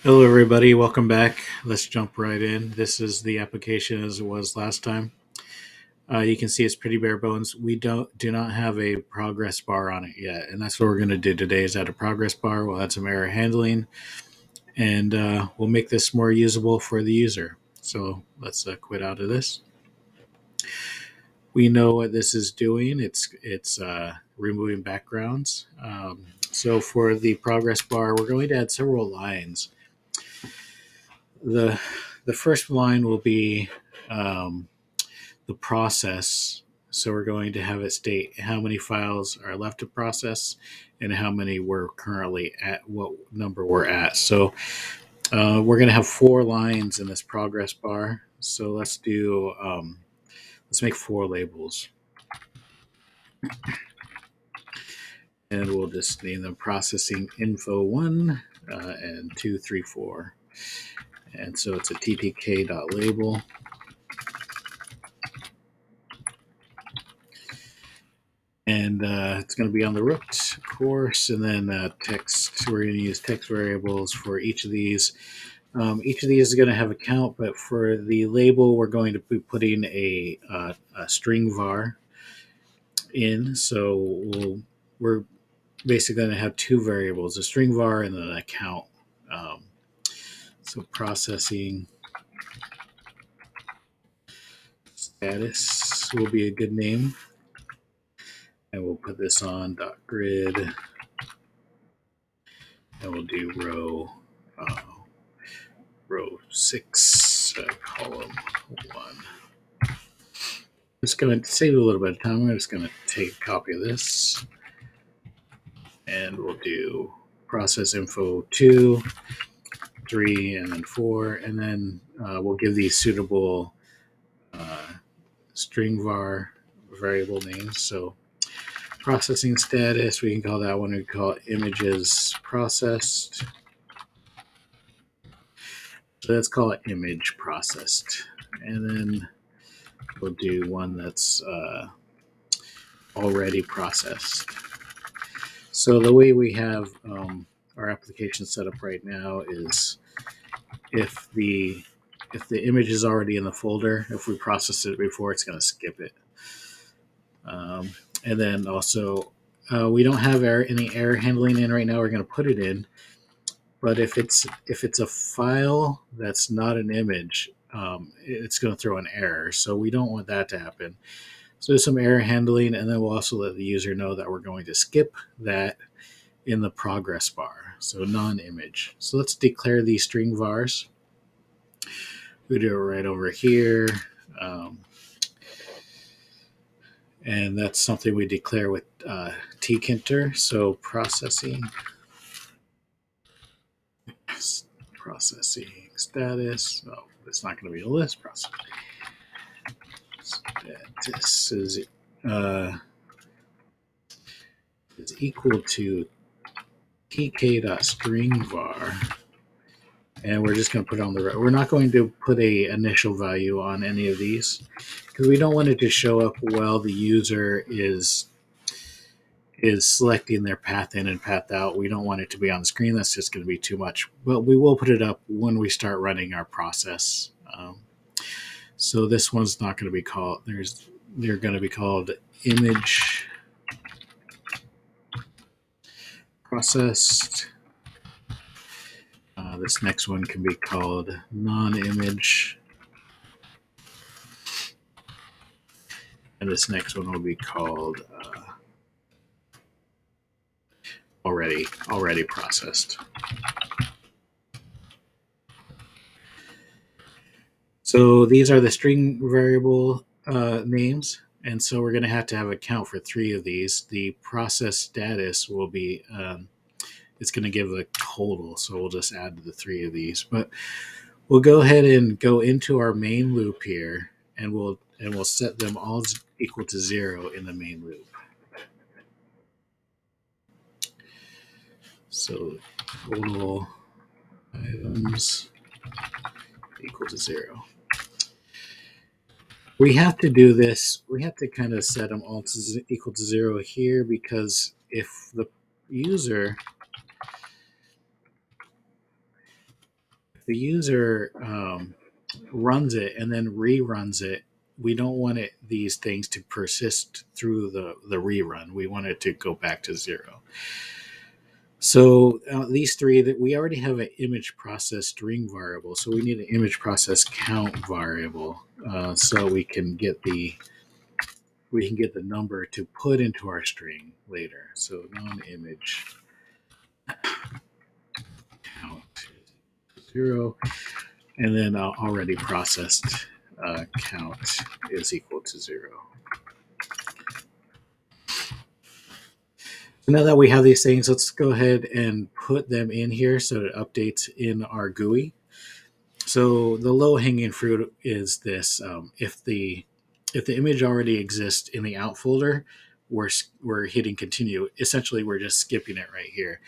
Hello, everybody. Welcome back. Let's jump right in. This is the application as it was last time. You can see it's pretty bare bones. We do not have a progress bar on it yet, and that's what we're going to do today. Is add a progress bar. We'll add some error handling, and we'll make this more usable for the user. So let's quit out of this. We know what this is doing. It's removing backgrounds. So for the progress bar, we're going to add several lines. The first line will be the process. So we're going to have it state how many files are left to process and how many we're currently at, what number we're at. So we're going to have 4 lines in this progress bar. So let's make 4 labels. And we'll just name them processing info 1 and 2, 3, 4. And so it's a ttk.label. And it's going to be on the root, of course, and then text. We're going to use text variables for each of these. Each of these is going to have a count, but for the label, we're going to be putting a string var in. So we're basically going to have 2 variables, a string var and then a count. So processing status will be a good name. And we'll put this on .grid. And we'll do row 6, column 1. Just going to save a little bit of time. I'm just going to take a copy of this. And we'll do process info 2, 3, and then 4. And then we'll give these suitable string var variable names. So processing status, we can call that one, we call it images processed. So let's call it image processed. And then we'll do one that's already processed. So the way we have our application set up right now is if the image is already in the folder, if we processed it before, it's going to skip it. And then also, we don't have any error handling in right now. We're going to put it in. But if it's a file that's not an image, it's going to throw an error. So we don't want that to happen. So there's some error handling, and then we'll also let the user know that we're going to skip that in the progress bar. So non-image. So let's declare these string vars. We do it right over here. And that's something we declare with tkinter. So processing status. Oh, it's not going to be a list process. Status is equal to tk.stringvar. And we're just going to put on the. We're not going to put a initial value on any of these because we don't want it to show up while the user is selecting their path in and path out. We don't want it to be on the screen. That's just going to be too much. But we will put it up when we start running our process. So this one's not going to be called. They're going to be called image processed. This next one can be called non-image. And this next one will be called already processed. So these are the string variable names. And so we're going to have a count for 3 of these. The process status will be, it's going to give a total. So we'll just add the 3 of these. But we'll go ahead and go into our main loop here, and we'll set them all equal to 0 in the main loop. So total items equal to 0. We have to do this. We have to kind of set them all to equal to 0 here, because if the user the user runs it and then reruns it, we don't want these things to persist through the rerun. We want it to go back to 0. So these three, that we already have an image process string variable, so we need an image process count variable, so we can get the number to put into our string later. So non-image count 0, and then already processed count is equal to 0. So now that we have these things, let's go ahead and put them in here so it updates in our GUI. So the low-hanging fruit is this: if the image already exists in the out folder, we're hitting continue. Essentially, we're just skipping it right here.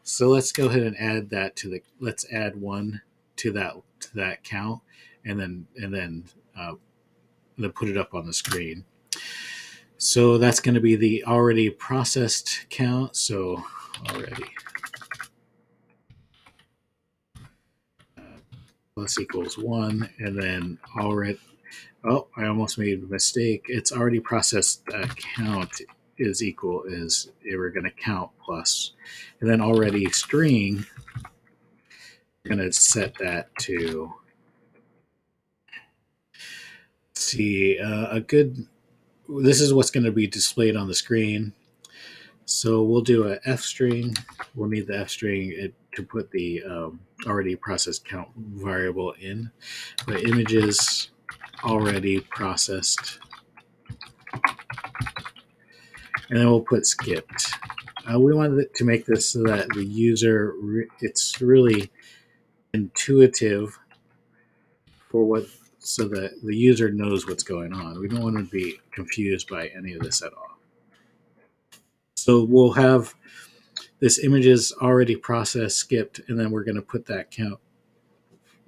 So let's go ahead and add that to let's add 1 to that count, and then put it up on the screen. So that's going to be the already processed count. So already plus equals 1, and then already. Oh, I almost made a mistake. It's already processed count is we're going to count plus, and then already string. Going to set that to see a good. This is what's going to be displayed on the screen. So we'll do a f string. We'll need the f string to put the already processed count variable in. The images already processed, and then we'll put skipped. We wanted to make this so that the user, it's really intuitive so that the user knows what's going on. We don't want to be confused by any of this at all. So we'll have this images already processed, skipped, and then we're going to put that count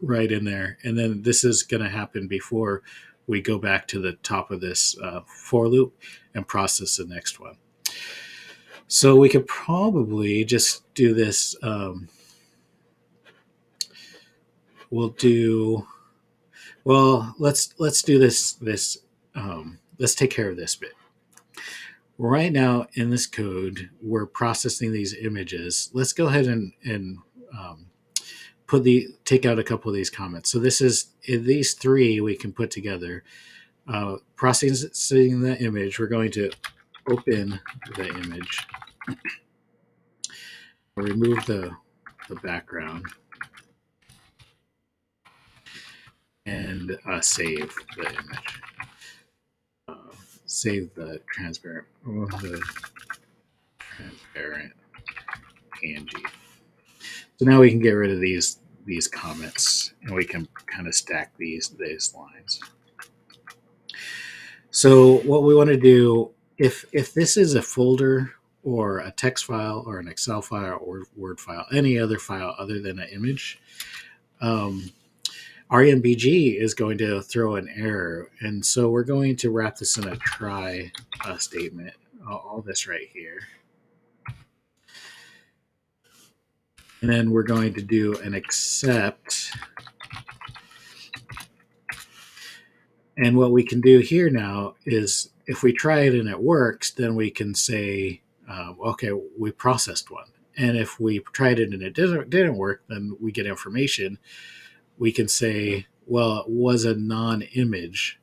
right in there. And then this is going to happen before we go back to the top of this for loop and process the next one. So we could probably just do this. Let's do this. Let's take care of this bit. Right now in this code, we're processing these images. Let's go ahead and take out a couple of these comments. So this is these three we can put together. Processing the image, we're going to open the image, remove the background, and save the image. Save the transparent PNG. So now we can get rid of these comments, and we can kind of stack these lines. So what we want to do, if this is a folder or a text file or an Excel file or Word file, any other file other than an image, RMBG is going to throw an error. And so we're going to wrap this in a try statement, all this right here. And then we're going to do an except. And what we can do here now is if we try it and it works, then we can say, okay, we processed one. And if we tried it and it didn't work, then we get information. We can say, well, it was a non-image.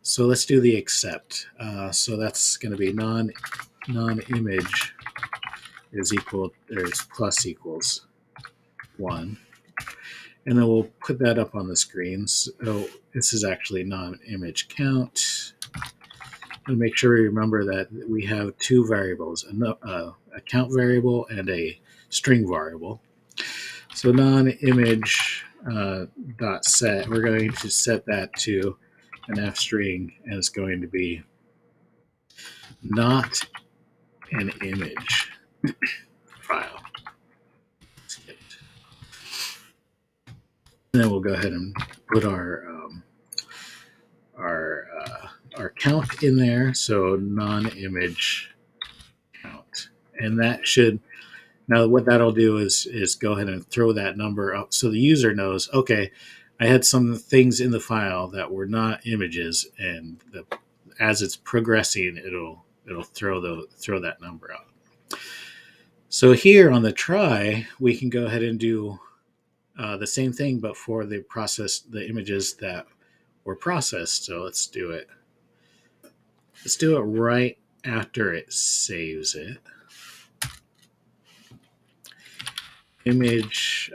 So let's do the except. So that's going to be non-image is plus equals 1. And then we'll put that up on the screen. So this is actually non-image count. And make sure we remember that we have two variables, a count variable and a string variable. So non-image dot set, we're going to set that to an f string, and it's going to be not an image file. And then we'll go ahead and put our count in there. So non-image count, and that should Now what that'll do is go ahead and throw that number up so the user knows, okay, I had some things in the file that were not images, and as it's progressing, it'll throw that number out. So here on the try, we can go ahead and do the same thing, but for the images that were processed. So let's do it. Let's do it right after it saves it. Image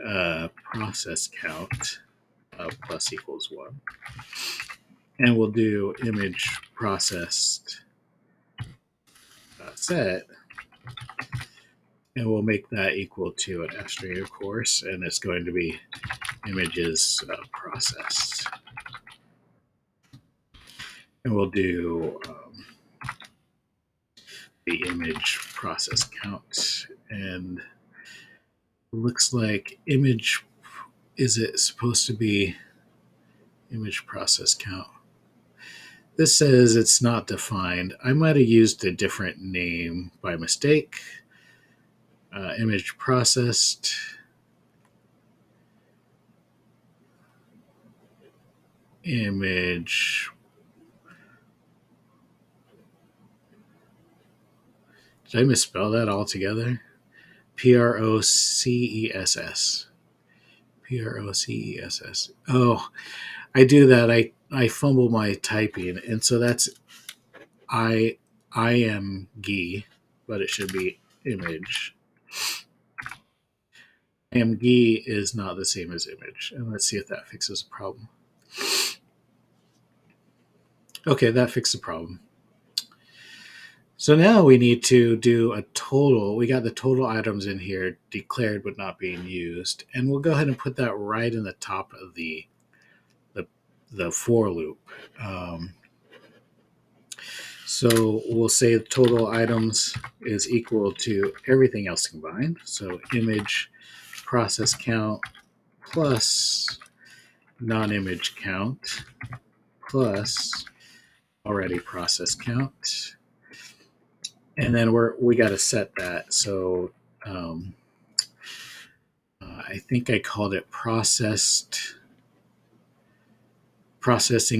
process count plus equals 1. And we'll do image processed set, and we'll make that equal to an F string, of course, and it's going to be images processed. And we'll do the image process count, and looks like image, is it supposed to be image process count? This says it's not defined. I might have used a different name by mistake. Image processed. Image. Did I misspell that altogether? Process. Process. Oh, I do that. I fumble my typing, and so that's I am GI, but it should be image. GI is not the same as image, and let's see if that fixes the problem. Okay, that fixed the problem. So now we need to do a total. We got the total items in here declared but not being used, and we'll go ahead and put that right in the top of the for loop. So we'll say the total items is equal to everything else combined. So image process count plus non-image count plus already process count. And then we got to set that. So I think I called it processing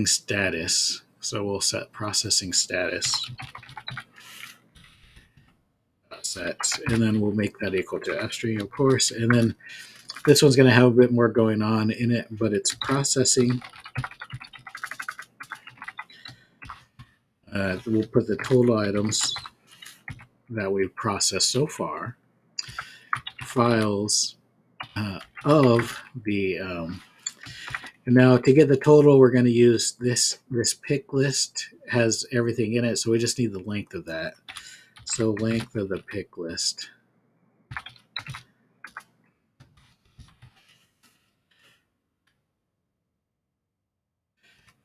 status. So we'll set processing status set, and then we'll make that equal to F string, of course. And then this one's going to have a bit more going on in it, but it's processing. We'll put the total items that we've processed so far, files of the, and now to get the total, we're going to use this pick list has everything in it, so we just need the length of that. So length of the pick list.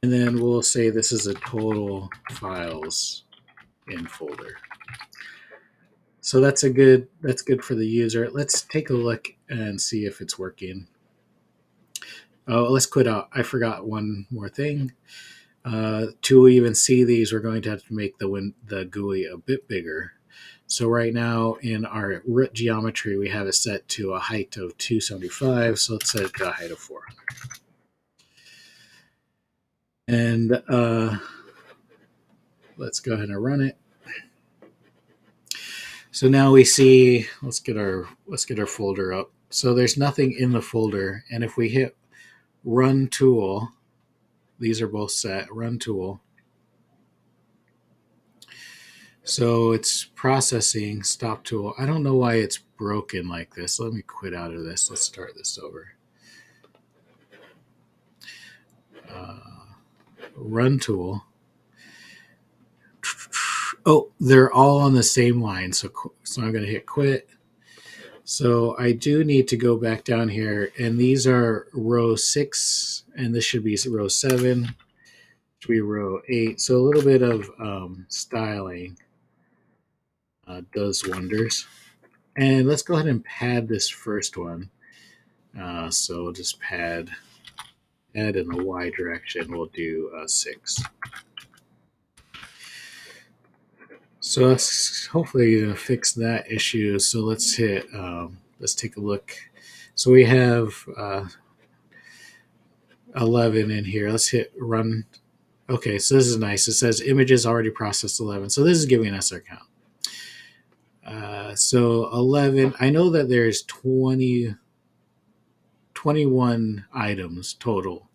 And then we'll say this is a total files in folder. So that's good for the user. Let's take a look and see if it's working. Oh, let's quit out. I forgot one more thing. To even see these, we're going to have to make the GUI a bit bigger. So right now in our root geometry, we have it set to a height of 275. So let's set it to a height of 4. And let's go ahead and run it. So now we see, let's get our folder up. So there's nothing in the folder, and if we hit run tool, these are both set, run tool. So it's processing, stop tool. I don't know why it's broken like this. Let me quit out of this. Let's start this over. Run tool. Oh, they're all on the same line. So I'm going to hit quit. So I do need to go back down here, and these are row 6, and this should be row 7, should be row 8. So a little bit of styling does wonders. And let's go ahead and pad this first one. So just pad in the Y direction. We'll do 6. So that's hopefully fix that issue. So let's hit, let's take a look. So we have 11 in here. Let's hit run. Okay, so this is nice. It says images already processed 11. So this is giving us our count. So 11, I know that there's 21 items total.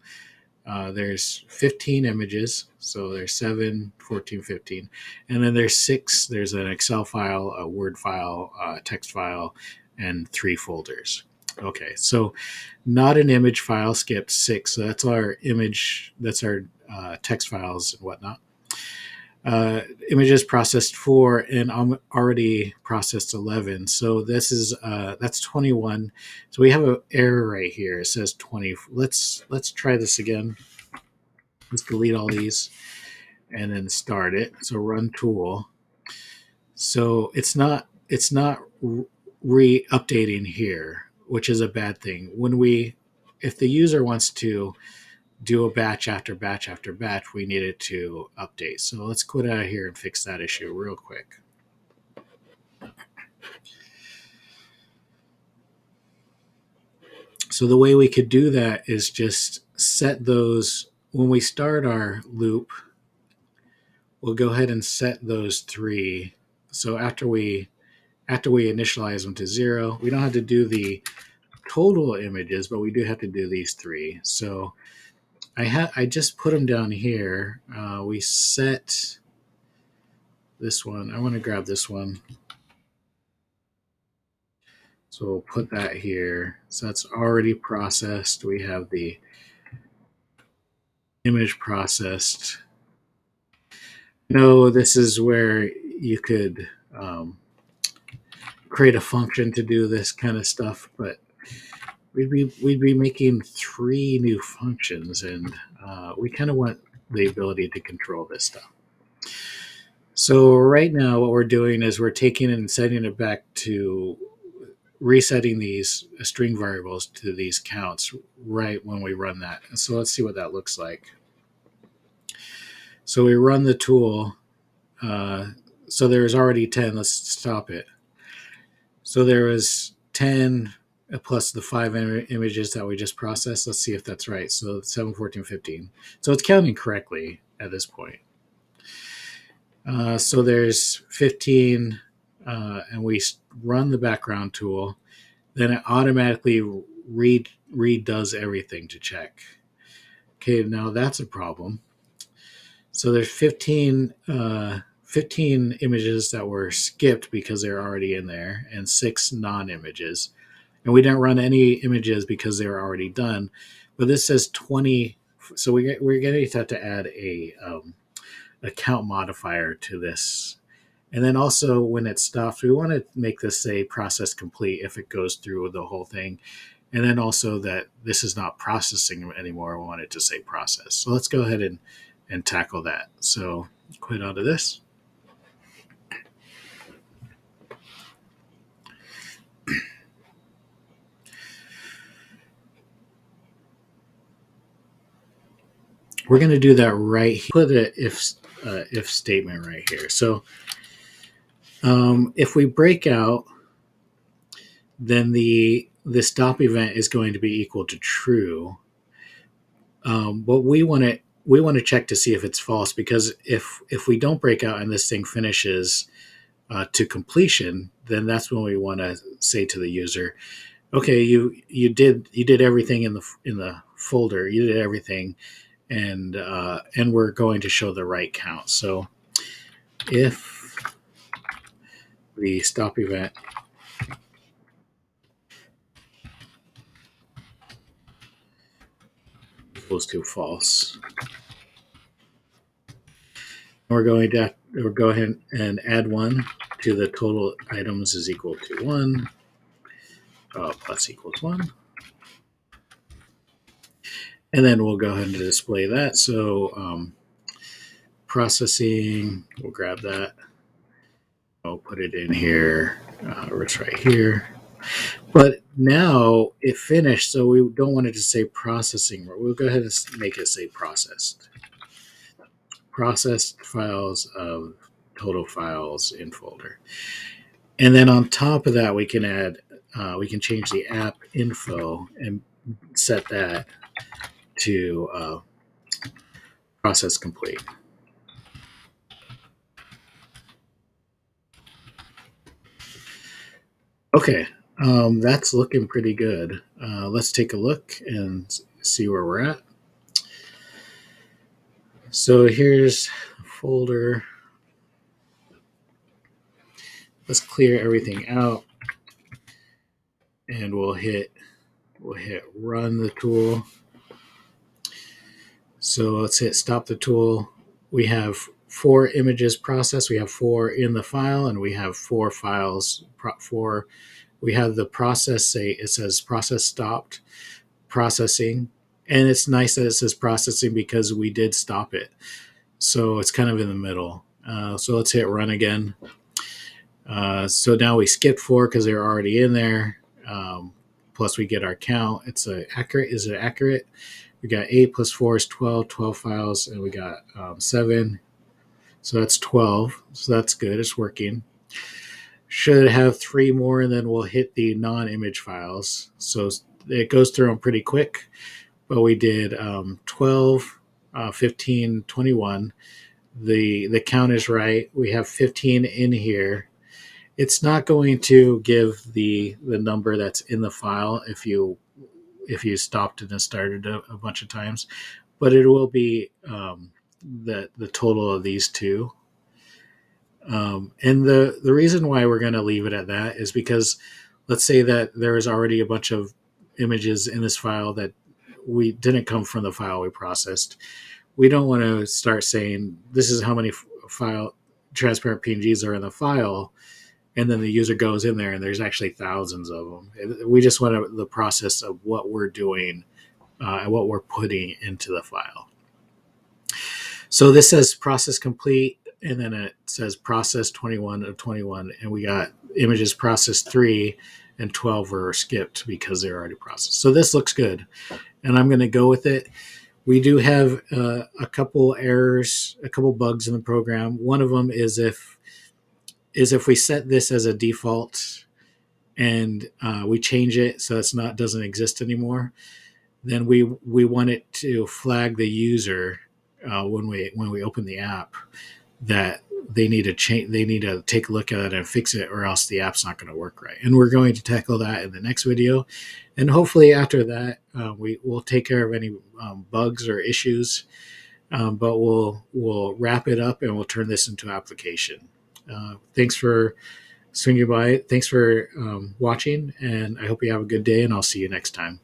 There's 15 images, so there's 7, 14, 15. And then there's 6. There's an Excel file, a Word file, a text file, and 3 folders. Okay, so not an image file, skipped 6. So that's our image, that's our text files and whatnot. Images processed 4, and I'm already processed 11. So this is that's 21. So we have an error right here. It says 20. Let's try this again. Let's delete all these and then start it. So run tool. So it's not re-updating here, which is a bad thing. If the user wants to do a batch after batch after batch, we need it to update. So let's quit out of here and fix that issue real quick. So the way we could do that is just set those, when we start our loop, we'll go ahead and set those 3. So after we initialize them to 0, we don't have to do the total images, but we do have to do these 3. So I just put them down here. We set this one. I want to grab this one. So we'll put that here. So that's already processed. We have the image processed. No, this is where you could create a function to do this kind of stuff, but we'd be making 3 new functions, and we kind of want the ability to control this stuff. So right now what we're doing is we're taking and setting it back to resetting these string variables to these counts right when we run that. And so let's see what that looks like. So we run the tool. So there's already 10. Let's stop it. So there was 10 plus the 5 images that we just processed. Let's see if that's right. So 7, 14, 15. So it's counting correctly at this point. So there's 15, and we run the background tool. Then it automatically redoes everything to check. Okay, now that's a problem. So there's 15 images that were skipped because they're already in there, and 6 non-images. And we didn't run any images because they were already done. But this says 20. So we're going to have to add a count modifier to this. And then also when it stops, we want to make this say process complete if it goes through the whole thing. And then also that this is not processing anymore. We want it to say process. So let's go ahead and tackle that. So quit out of this. We're going to do that right here. Put an if statement right here. So if we break out, then the stop event is going to be equal to true. But we want to check to see if it's false, because if we don't break out and this thing finishes to completion, then that's when we want to say to the user, okay, you did everything in the folder, you did everything, and we're going to show the right count. So if the stop event equals to false, we're going to go ahead and add 1 to the total items is equal to 1 plus equals 1. And then we'll go ahead and display that. So processing, we'll grab that. I'll put it in here. It's right here. But now it finished, so we don't want it to say processing. We'll go ahead and make it say processed. Processed files of total files in folder. And then on top of that, we can add, we can change the app info and set that to process complete. Okay, that's looking pretty good. Let's take a look and see where we're at. So here's a folder. Let's clear everything out, and we'll hit run the tool. So let's hit stop the tool. We have 4 images processed. We have 4 in the file, and we have 4 files. We have the process say it says process stopped processing, and it's nice that it says processing because we did stop it. So it's kind of in the middle. So let's hit run again. So now we skipped 4 because they're already in there. Plus we get our count. It's accurate. Is it accurate? We got 8 plus 4 is 12, 12 files, and we got 7. So that's 12. So that's good. It's working. Should have 3 more, and then we'll hit the non-image files. So it goes through them pretty quick. But we did 12, 15, 21. The count is right. We have 15 in here. It's not going to give the number that's in the file if you stopped it and started a bunch of times, but it will be the total of these two. And the reason why we're going to leave it at that is because let's say that there is already a bunch of images in this file that we didn't come from the file we processed. We don't want to start saying this is how many file transparent PNGs are in the file, and then the user goes in there and there's actually thousands of them. We just want the process of what we're doing and what we're putting into the file. So this says process complete, and then it says process 21 of 21, and we got images processed 3 and 12 were skipped because they're already processed. So this looks good, and I'm going to go with it. We do have a couple errors, a couple bugs in the program. One of them is if we set this as a default and we change it so doesn't exist anymore, then we want it to flag the user when we open the app that they need to change. They need to take a look at it and fix it, or else the app's not going to work right. And we're going to tackle that in the next video. And hopefully after that, we'll take care of any bugs or issues. But we'll wrap it up and we'll turn this into application. Thanks for swinging by. Thanks for watching, and I hope you have a good day, and I'll see you next time.